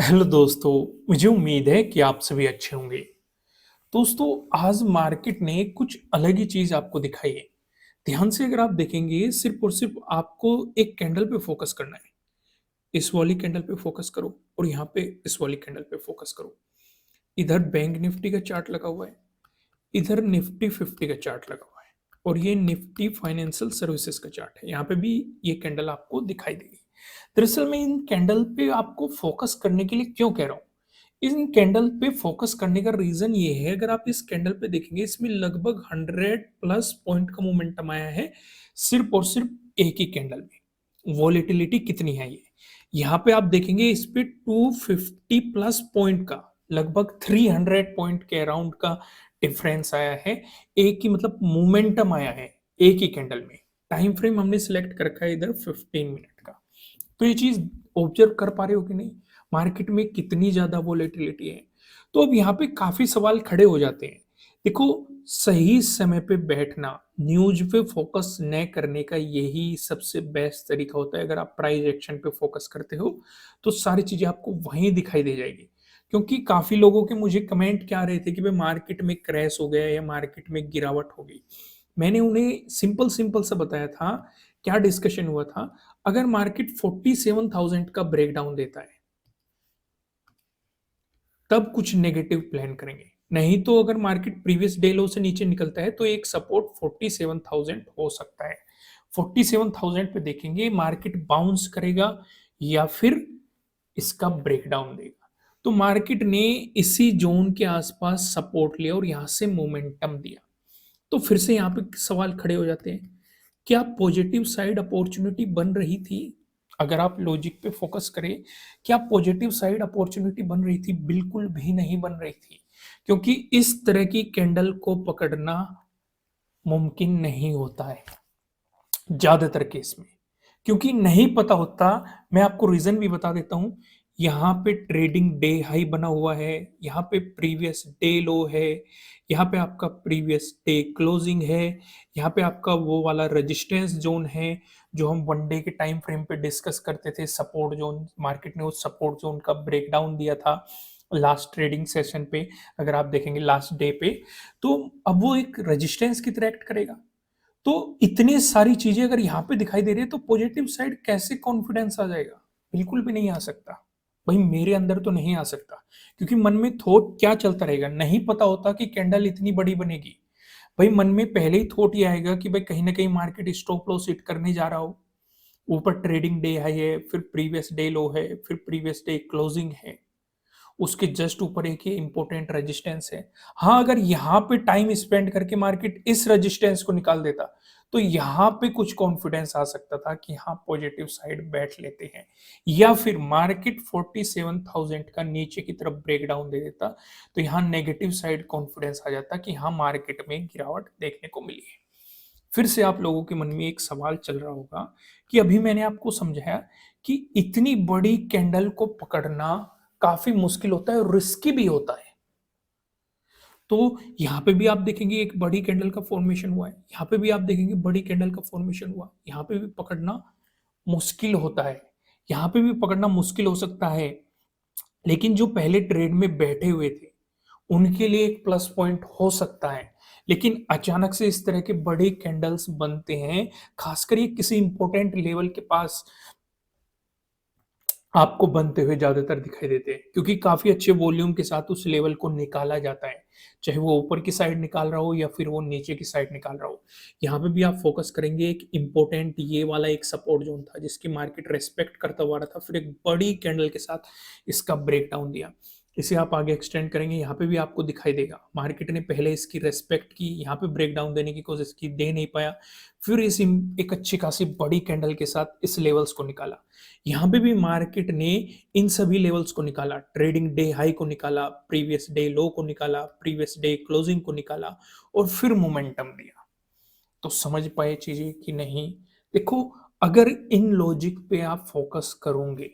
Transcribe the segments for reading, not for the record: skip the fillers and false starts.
Hello दोस्तों। मुझे उम्मीद है कि आप सभी अच्छे होंगे। दोस्तों, आज मार्केट ने कुछ अलग ही चीज आपको दिखाई है। ध्यान से अगर आप देखेंगे, सिर्फ और सिर्फ आपको एक कैंडल पे फोकस करना है। इस वाली कैंडल पे फोकस करो और यहाँ पे इस वाली कैंडल पे फोकस करो। इधर बैंक निफ्टी का चार्ट लगा हुआ है, इधर निफ्टी 50 का चार्ट लगा हुआ है और ये निफ्टी फाइनेंशियल सर्विसेज का चार्ट है। यहाँ पे भी ये कैंडल आपको दिखाई देगी। दरअसल मैं इन कैंडल पे आपको फोकस करने के लिए क्यों कह रहा हूँ, इन कैंडल पे फोकस करने का रीजन ये है, अगर आप इस कैंडल पे देखेंगे, इसमें लगभग 100+ पॉइंट का मोमेंटम आया है सिर्फ और सिर्फ एक ही कैंडल में। वॉलेटिलिटी कितनी है ये, यहाँ पे आप देखेंगे, इस पे 250+ पॉइंट का, लगभग 300 पॉइंट के अराउंड का डिफरेंस आया है। एक ही मतलब मोमेंटम आया है एक ही कैंडल में। टाइम फ्रेम हमने सिलेक्ट कर रखा है इधर 15 मिनट का। तो ये चीज ऑब्जर्व कर पा रहे हो कि नहीं, मार्केट में कितनी ज्यादा वोलेटिलिटी है। तो अब यहाँ पे काफी सवाल खड़े हो जाते हैं। देखो, सही समय पे बैठना, न्यूज पे फोकस न करने का यही सबसे बेस्ट तरीका होता है। अगर आप प्राइस एक्शन पे फोकस करते हो तो सारी चीजें आपको वहीं दिखाई दे जाएगी। क्योंकि काफी लोगों के मुझे कमेंट क्या आ रहे थे कि भाई मार्केट में क्रैश हो गया या मार्केट में गिरावट हो गई। मैंने उन्हें सिंपल सिंपल सा बताया था। क्या डिस्कशन हुआ था, अगर मार्केट 47,000 का ब्रेकडाउन देता है तब कुछ नेगेटिव प्लान करेंगे, नहीं तो अगर मार्केट प्रीवियस डे लो से नीचे निकलता है तो एक सपोर्ट 47,000 हो सकता है। 47,000 पे देखेंगे मार्केट बाउंस करेगा या फिर इसका ब्रेकडाउन देगा। तो मार्केट ने इसी जोन के आसपास सपोर्ट लिया और यहां से मोमेंटम दिया। तो फिर से यहाँ पे सवाल खड़े हो जाते हैं, क्या पॉजिटिव साइड अपॉर्चुनिटी बन रही थी? अगर आप लॉजिक पे फोकस करें, क्या पॉजिटिव साइड अपॉर्चुनिटी बन रही थी? बिल्कुल भी नहीं बन रही थी। क्योंकि इस तरह की कैंडल को पकड़ना मुमकिन नहीं होता है ज्यादातर केस में, क्योंकि नहीं पता होता। मैं आपको रीजन भी बता देता हूं। यहाँ पे ट्रेडिंग डे हाई बना हुआ है, यहाँ पे प्रीवियस डे लो है, यहाँ पे आपका प्रीवियस डे क्लोजिंग है, यहाँ पे आपका वो वाला रेजिस्टेंस जोन है जो हम वन डे के टाइम फ्रेम पे डिस्कस करते थे, सपोर्ट जोन। मार्केट ने उस सपोर्ट जोन का ब्रेकडाउन दिया था लास्ट ट्रेडिंग सेशन पे। अगर आप देखेंगे लास्ट डे पे, तो अब वो एक रेजिस्टेंस की तरह एक्ट करेगा। तो इतनी सारी चीजें अगर यहाँ पे दिखाई दे रही है तो पॉजिटिव साइड कैसे कॉन्फिडेंस आ जाएगा? बिल्कुल भी नहीं आ सकता। भाई मेरे अंदर तो नहीं आ सकता, क्योंकि मन में थॉट क्या चलता रहेगा, नहीं पता होता कि कैंडल इतनी बड़ी बनेगी। भाई मन में पहले ही थॉट ये आएगा कि भाई कहीं ना कहीं मार्केट स्टॉप लॉस हिट करने जा रहा हो। ऊपर ट्रेडिंग डे हाई है, फिर प्रीवियस डे लो है, फिर प्रीवियस डे क्लोजिंग है, उसके जस्ट ऊपर एक ही इंपॉर्टेंट रेजिस्टेंस है। हाँ, अगर यहाँ पे टाइम स्पेंड करके मार्केट इस रेजिस्टेंस को निकाल देता तो यहाँ पे कुछ कॉन्फिडेंस आ सकता था कि हाँ पॉजिटिव साइड बैठ लेते हैं, या फिर मार्केट 47,000 का नीचे की तरफ ब्रेकडाउन दे देता तो यहाँ नेगेटिव साइड कॉन्फिडेंस आ जाता कि हाँ मार्केट में गिरावट देखने को मिली है। फिर से आप लोगों के मन में एक सवाल चल रहा होगा कि अभी मैंने आपको समझाया कि इतनी बड़ी कैंडल को पकड़ना काफी मुश्किल होता है और रिस्की भी होता है। तो यहाँ पे भी आप देखेंगे एक बड़ी कैंडल का फॉर्मेशन हुआ है, यहाँ पे भी आप देखेंगे बड़ी कैंडल का फॉर्मेशन हुआ, यहाँ पे भी पकड़ना मुश्किल होता है, यहाँ पे भी पकड़ना मुश्किल हो सकता है। लेकिन जो पहले ट्रेड में बैठे हुए थे उनके लिए एक प्लस पॉइंट हो सकता है। लेकिन अचानक से इस तरह के बड़े कैंडल्स बनते हैं, खासकर ये किसी इंपॉर्टेंट लेवल के पास आपको बनते हुए ज्यादातर दिखाई देते हैं, क्योंकि काफी अच्छे वॉल्यूम के साथ उस लेवल को निकाला जाता है, चाहे वो ऊपर की साइड निकाल रहा हो या फिर वो नीचे की साइड निकाल रहा हो। यहाँ पे भी आप फोकस करेंगे, एक इंपॉर्टेंट ये वाला एक सपोर्ट जोन था जिसकी मार्केट रेस्पेक्ट करता हुआ रहा था, फिर एक बड़ी कैंडल के साथ इसका ब्रेकडाउन दिया। इसे आप आगे एक्सटेंड करेंगे, यहाँ पे भी आपको दिखाई देगा मार्केट ने पहले इसकी रेस्पेक्ट की, यहाँ पे ब्रेकडाउन देने की कोशिश की, दे नहीं पाया, फिर इस एक अच्छी खासी बड़ी कैंडल के साथ इस लेवल्स को निकाला। यहाँ पे भी मार्केट ने इन सभी लेवल्स को निकाला, ट्रेडिंग डे हाई को निकाला, प्रीवियस डे लो को निकाला, प्रीवियस डे क्लोजिंग को निकाला और फिर मोमेंटम दिया। तो समझ पाए चीजें कि नहीं? देखो, अगर इन लॉजिक पे आप फोकस करोगे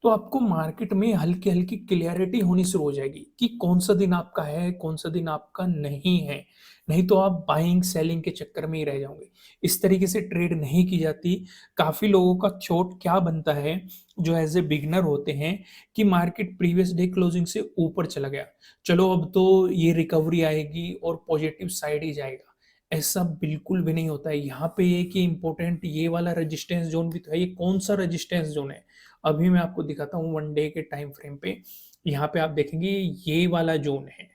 तो आपको मार्केट में हल्की हल्की क्लियरिटी होनी शुरू हो जाएगी कि कौन सा दिन आपका है, कौन सा दिन आपका नहीं है। नहीं तो आप बाइंग सेलिंग के चक्कर में ही रह जाओगे। इस तरीके से ट्रेड नहीं की जाती। काफी लोगों का चोट क्या बनता है, जो एज ए बिगनर होते हैं, कि मार्केट प्रीवियस डे क्लोजिंग से ऊपर चला गया, चलो अब तो ये रिकवरी आएगी और पॉजिटिव साइड ही जाएगा। ऐसा बिल्कुल भी नहीं होता है। यहाँ पे ये कि इंपॉर्टेंट ये वाला रेजिस्टेंस जोन भी तो है। ये कौन सा रेजिस्टेंस जोन है, अभी मैं आपको दिखाता हूँ वन डे के टाइम फ्रेम पे। यहाँ पे आप देखेंगे ये वाला जोन है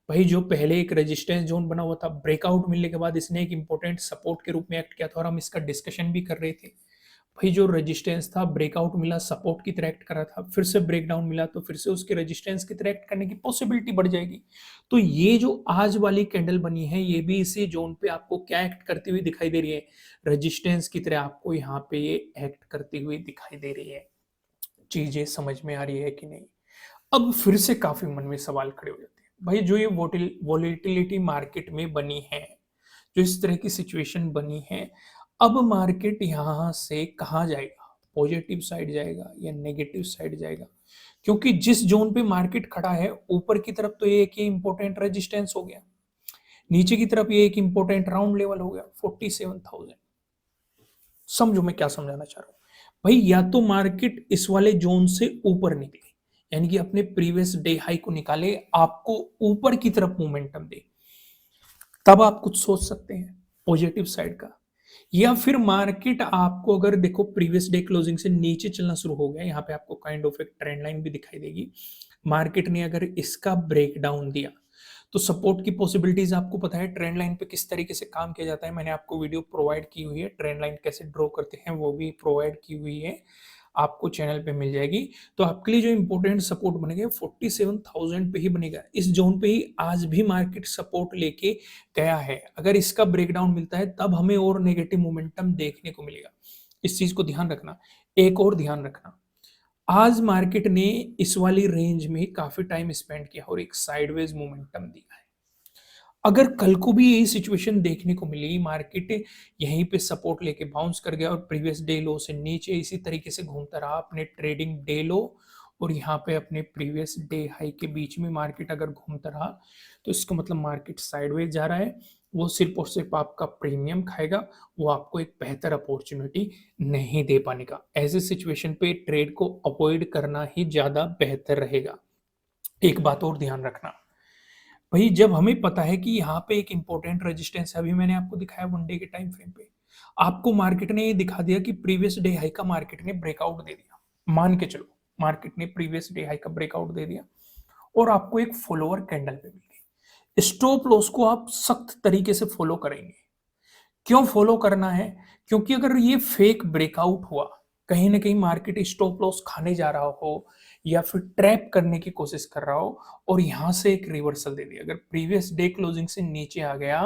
भाई, जो पहले एक रेजिस्टेंस जोन बना हुआ था, ब्रेकआउट मिलने के बाद इसने एक इंपॉर्टेंट सपोर्ट के रूप में एक्ट किया था और हम इसका डिस्कशन भी कर रहे थे। भाई जो रेजिस्टेंस था, ब्रेकआउट मिला, सपोर्ट की तरह एक्ट करा था, फिर से ब्रेकडाउन मिला तो फिर से उसके रेजिस्टेंस की तरह एक्ट करने की पॉसिबिलिटी बढ़ जाएगी। तो ये जो आज वाली कैंडल बनी है, ये भी इसी जोन पे आपको क्या एक्ट करती हुई दिखाई दे रही है, रेजिस्टेंस की तरह आपको यहाँ पे ये एक्ट करती हुई दिखाई दे रही है। चीजें समझ में आ रही है कि नहीं? अब फिर से काफी मन में सवाल खड़े हो जाते हैं, भाई जो ये वोलेटिलिटी मार्केट में बनी है, जो इस तरह की सिचुएशन बनी है, अब मार्केट यहां से कहां जाएगा? पॉजिटिव साइड जाएगा या नेगेटिव साइड जाएगा? क्योंकि जिस जोन पे मार्केट खड़ा है, ऊपर की तरफ तो ये एक इंपॉर्टेंट रेजिस्टेंस हो गया, नीचे की तरफ ये एक इंपॉर्टेंट राउंड लेवल हो गया 47,000। समझो मैं क्या समझाना चाह रहा हूं। भाई या तो मार्केट इस वाले जोन से ऊपर निकले, यानी कि अपने प्रीवियस डे हाई को निकाले, आपको ऊपर की तरफ मोमेंटम दे, तब आप कुछ सोच सकते हैं पॉजिटिव साइड का। या फिर मार्केट आपको अगर देखो प्रीवियस डे क्लोजिंग से नीचे चलना शुरू हो गया, यहाँ पे आपको काइंड ऑफ एक ट्रेंड लाइन भी दिखाई देगी, मार्केट ने अगर इसका ब्रेक डाउन दिया तो सपोर्ट की पॉसिबिलिटीज आपको पता है ट्रेंड लाइन पे किस तरीके से काम किया जाता है। मैंने आपको वीडियो प्रोवाइड की हुई है, ट्रेंड लाइन कैसे ड्रॉ करते हैं वो भी प्रोवाइड की हुई है, आपको चैनल पे मिल जाएगी। तो आपके लिए जो इंपॉर्टेंट सपोर्ट बनेगा 47,000 पे ही बनेगा। इस जोन पे ही आज भी मार्केट सपोर्ट लेके गया है। अगर इसका ब्रेकडाउन मिलता है तब हमें और नेगेटिव मोमेंटम देखने को मिलेगा। इस चीज को ध्यान रखना। एक और ध्यान रखना, आज मार्केट ने इस वाली रेंज में काफी टाइम स्पेंड किया और एक साइडवेज मोमेंटम दिया है। अगर कल को भी यही सिचुएशन देखने को मिली, मार्केट यहीं पे सपोर्ट लेके बाउंस कर गया और प्रीवियस डे लो से नीचे इसी तरीके से घूमता रहा, अपने ट्रेडिंग डे लो और यहाँ पे अपने प्रीवियस डे हाई के बीच में मार्केट अगर घूमता रहा, तो इसका मतलब मार्केट साइडवेज जा रहा है। वो सिर्फ और सिर्फ आपका प्रीमियम खाएगा, वो आपको एक बेहतर अपॉर्चुनिटी नहीं दे पाने का। ऐसे सिचुएशन पे ट्रेड को अवॉइड करना ही ज्यादा बेहतर रहेगा। एक बात और ध्यान रखना, भाई जब हमें पता है कि यहाँ पे एक इंपॉर्टेंट रेजिस्टेंस है, अभी मैंने आपको दिखाया वन डे के टाइम फ्रेम पे, आपको मार्केट ने ये दिखा दिया कि प्रीवियस डे हाई का मार्केट ने ब्रेकआउट दे दिया, मान के चलो मार्केट ने प्रीवियस डे हाई का ब्रेकआउट दे दिया और आपको एक फॉलोअर कैंडल पे मिल गई। स्टॉप लॉस को आप सख्त तरीके से फॉलो करेंगे। क्यों फॉलो करना है? क्योंकि अगर ये फेक ब्रेकआउट हुआ, कहीं ना कहीं मार्केट स्टॉप लॉस खाने जा रहा हो या फिर ट्रैप करने की कोशिश कर रहा हो और यहां से एक रिवर्सल दे दिया, अगर प्रीवियस डे क्लोजिंग से नीचे आ गया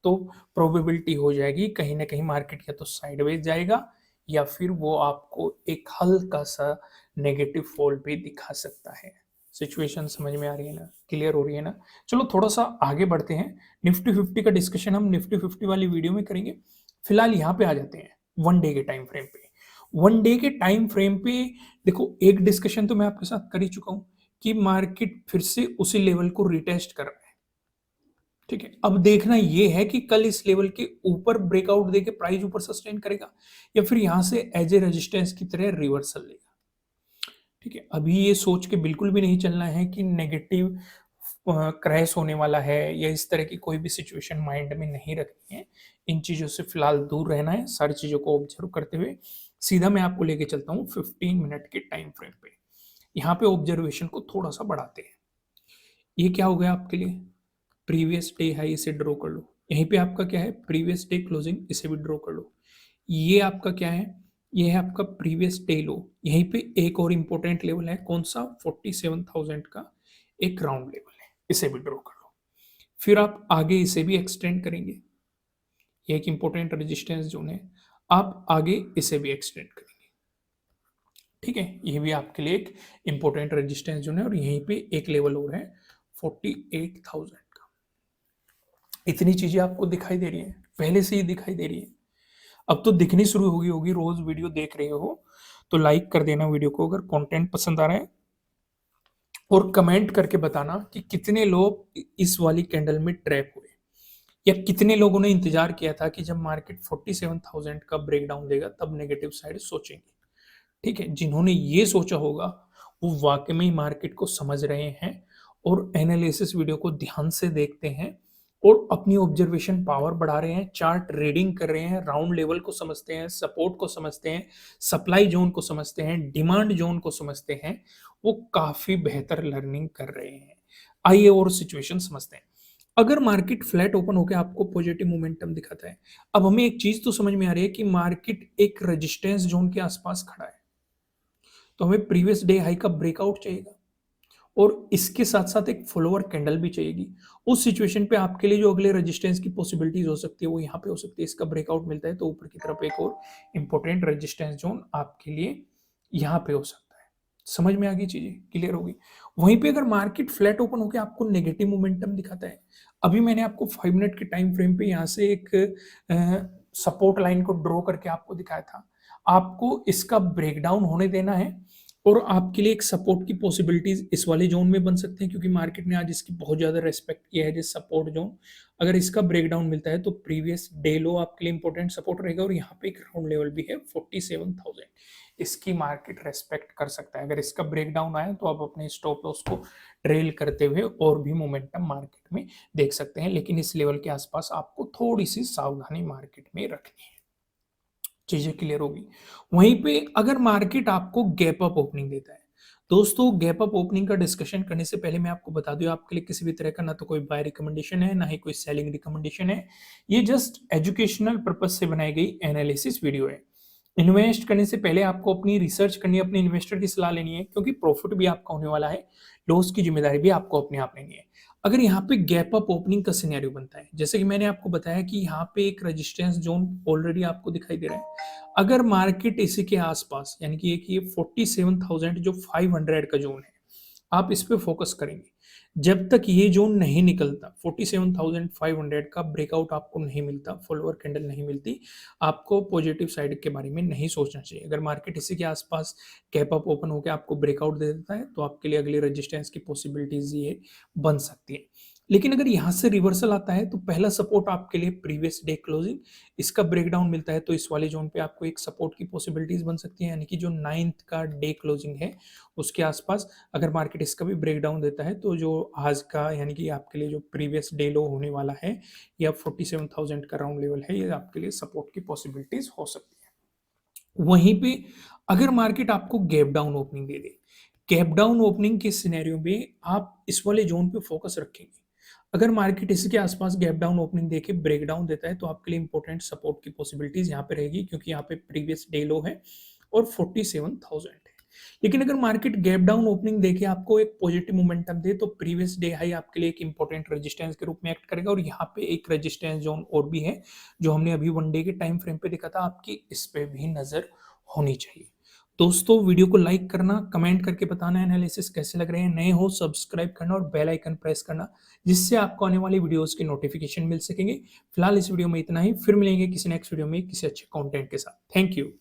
तो प्रोबेबिलिटी हो जाएगी कहीं ना कहीं मार्केट या तो साइडवेज जाएगा या फिर वो आपको एक हल्का सा नेगेटिव फॉल भी दिखा सकता है। सिचुएशन समझ में आ रही है ना, क्लियर हो रही है ना? चलो थोड़ा सा आगे बढ़ते हैं। निफ्टी 50 का डिस्कशन हम निफ्टी 50 वाली वीडियो में करेंगे। फिलहाल यहाँ पे आ जाते हैं वन डे के टाइम फ्रेम पे। वन डे के टाइम फ्रेम पे देखो, एक डिस्कशन तो मैं आपके साथ कर ही चुका हूं कि मार्केट फिर से उसी लेवल को रिटेस्ट कर रहा है। ठीक है, अब देखना यह है कि कल इस लेवल के ऊपर ब्रेकआउट देके प्राइस ऊपर सस्टेन करेगा या फिर यहां से एज ए रेजिस्टेंस की तरह रिवर्सल लेगा। ठीक है, अभी ये सोच के बिल्कुल भी नहीं चलना है कि नेगेटिव क्रैश होने वाला है या इस तरह की कोई भी सिचुएशन माइंड में नहीं रखनी है। इन चीज़ों से फिलहाल दूर रहना है, सारी चीज़ों को ऑब्जर्व करते हुए सीधा मैं आपको लेके चलता हूँ 15 मिनट के टाइम फ्रेम पे। यहाँ पे ऑब्जर्वेशन को थोड़ा सा बढ़ाते हैं। ये क्या हो गया आपके लिए? प्रीवियस डे हाई, इसे ड्रॉ कर लो। यहीं पे आपका क्या है? प्रीवियस डे क्लोजिंग, इसे भी ड्रॉ कर लो। ये आपका क्या है? ये है आपका प्रीवियस डे लो। यहीं पे एक और इंपॉर्टेंट लेवल है, कौन सा? 47,000 का एक राउंड लेवल है, इसे भी ड्रॉ कर लो। फिर आप आगे इसे भी एक्सटेंड करेंगे, ये एक इंपॉर्टेंट रेजिस्टेंस जोन है, आप आगे इसे भी एक्सटेंड करेंगे। ठीक है, ये भी आपके लिए एक इंपॉर्टेंट रेजिस्टेंस जोन है और यहीं पे एक लेवल और है 48,000 का। इतनी चीजें आपको दिखाई दे रही है, पहले से ही दिखाई दे रही है, अब तो दिखनी शुरू होगी रोज वीडियो देख रहे हो तो लाइक कर देना वीडियो को अगर कंटेंट पसंद आ रहा है, और कमेंट करके बताना कि कितने लोग इस वाली कैंडल में ट्रैप हुए, या कितने लोगों ने इंतजार किया था कि जब मार्केट 47,000 का ब्रेकडाउन देगा तब नेगेटिव साइड सोचेंगे। ठीक है, जिन्होंने ये सोचा होगा वो वाकई में मार्केट को समझ रहे हैं और एनालिसिस वीडियो को ध्यान से देखते हैं और अपनी ऑब्जर्वेशन पावर बढ़ा रहे हैं, चार्ट रीडिंग कर रहे हैं, राउंड लेवल को समझते हैं, सपोर्ट को समझते हैं, सप्लाई जोन को समझते हैं, डिमांड जोन को समझते हैं, वो काफी बेहतर लर्निंग कर रहे हैं। आइए और सिचुएशन समझते हैं। अगर मार्केट फ्लैट ओपन होकर आपको पॉजिटिव मोमेंटम दिखाता है, अब हमें एक चीज तो समझ में आ रही है कि मार्केट एक रेजिस्टेंस जोन के आसपास खड़ा है, तो हमें प्रीवियस डे हाई का ब्रेकआउट चाहिएगा और इसके साथ साथ एक फॉलोअर कैंडल भी चाहिएगी। उस सिचुएशन पे आपके लिए जो अगले रेजिस्टेंस की पॉसिबिलिटीज हो सकती है वो यहाँ पे हो सकती है। इसका ब्रेकआउट मिलता है तो ऊपर की तरफ एक और इंपॉर्टेंट रेजिस्टेंस जोन आपके लिए यहाँ पे हो सकता है। समझ में आ गई, चीजें क्लियर होगी। वहीं पे अगर मार्केट फ्लैट ओपन होकर आपको नेगेटिव मोमेंटम दिखाता है, अभी मैंने आपको 5 मिनट के टाइम फ्रेम पे यहाँ से एक सपोर्ट लाइन को ड्रॉ करके आपको दिखाया था, आपको इसका ब्रेकडाउन होने देना है और आपके लिए एक सपोर्ट की पॉसिबिलिटीज इस वाले जोन में बन सकते हैं, क्योंकि मार्केट ने आज इसकी बहुत ज्यादा रेस्पेक्ट किया है जिस सपोर्ट जोन। अगर इसका ब्रेकडाउन मिलता है तो प्रीवियस डे लो आपके लिए इंपॉर्टेंट सपोर्ट रहेगा और यहाँ पे एक राउंड लेवल भी है 47,000, इसकी मार्केट रेस्पेक्ट कर सकता है। अगर इसका ब्रेकडाउन आया तो आप अपने स्टॉप लॉस को ट्रेल करते हुए और भी मोमेंटम मार्केट में देख सकते हैं, लेकिन इस लेवल के आसपास आपको थोड़ी सी सावधानी मार्केट में रखनी है। चीजें क्लियर होगी। वहीं पे अगर मार्केट आपको गैप अप ओपनिंग देता है, दोस्तों गैप अप ओपनिंग का डिस्कशन करने से पहले मैं आपको बता दूं, आपके लिए किसी भी तरह का ना तो कोई बाय रिकमेंडेशन है ना ही कोई सेलिंग रिकमेंडेशन है। ये जस्ट एजुकेशनल पर्पज से बनाई गई एनालिसिस वीडियो है। इन्वेस्ट करने से पहले आपको अपनी रिसर्च करनी है, अपने इन्वेस्टर की सलाह लेनी है, क्योंकि प्रॉफिट भी आपका होने वाला है, लॉस की जिम्मेदारी भी आपको अपने आप लेनी है। अगर यहाँ पे गैप अप ओपनिंग का सिनेरियो बनता है, जैसे कि मैंने आपको बताया कि यहाँ पे एक रेजिस्टेंस जोन ऑलरेडी आपको दिखाई दे रहा है, अगर मार्केट इसी के आसपास, यानी कि एक ये 47,000 जो 500 का जोन है, आप इस पे फोकस करेंगे। जब तक ये जोन नहीं निकलता, 47,500 का ब्रेकआउट आपको नहीं मिलता, फॉलोअर कैंडल नहीं मिलती, आपको पॉजिटिव साइड के बारे में नहीं सोचना चाहिए। अगर मार्केट इसी के आसपास कैप अप ओपन होकर आपको ब्रेकआउट दे देता है तो आपके लिए अगली रेजिस्टेंस की पॉसिबिलिटीज ये बन सकती है। लेकिन अगर यहाँ से रिवर्सल आता है तो पहला सपोर्ट आपके लिए प्रीवियस डे क्लोजिंग, इसका ब्रेकडाउन मिलता है तो इस वाले जोन पे आपको एक सपोर्ट की पॉसिबिलिटीज बन सकती है, यानी कि जो 9th का डे क्लोजिंग है उसके आसपास अगर मार्केट इसका भी ब्रेकडाउन देता है तो जो आज का, यानी कि आपके लिए जो प्रीवियस डे लो होने वाला है या 47,000 का राउंड लेवल है, ये आपके लिए सपोर्ट की पॉसिबिलिटीज हो सकती है। वहीं पे अगर मार्केट आपको गैप डाउन ओपनिंग दे दे, गैप डाउन ओपनिंग के सिनेरियो में आप इस वाले जोन पे फोकस रखेंगे। अगर मार्केट इसके आसपास गैप डाउन ओपनिंग देके ब्रेक डाउन देता है तो आपके लिए इंपॉर्टेंट सपोर्ट की पॉसिबिलिटीज यहाँ पे रहेगी, क्योंकि यहाँ पे प्रीवियस डे लो है और 47,000 है। लेकिन अगर मार्केट गैप डाउन ओपनिंग देके आपको एक पॉजिटिव मोमेंटम दे तो प्रीवियस डे हाई आपके लिए एक इंपॉर्टेंट रेजिस्टेंस के रूप में एक्ट करेगा और यहाँ पे एक रेजिस्टेंस जोन और भी है जो हमने अभी 1 डे के टाइम फ्रेम पे देखा था, आपकी इस पे भी नजर होनी चाहिए। दोस्तों वीडियो को लाइक करना, कमेंट करके बताना एनालिसिस कैसे लग रहे हैं, नए हो सब्सक्राइब करना और बेल आइकन प्रेस करना, जिससे आपको आने वाली वीडियोस की नोटिफिकेशन मिल सकेंगे। फिलहाल इस वीडियो में इतना ही, फिर मिलेंगे किसी नेक्स्ट वीडियो में किसी अच्छे कंटेंट के साथ। Thank you.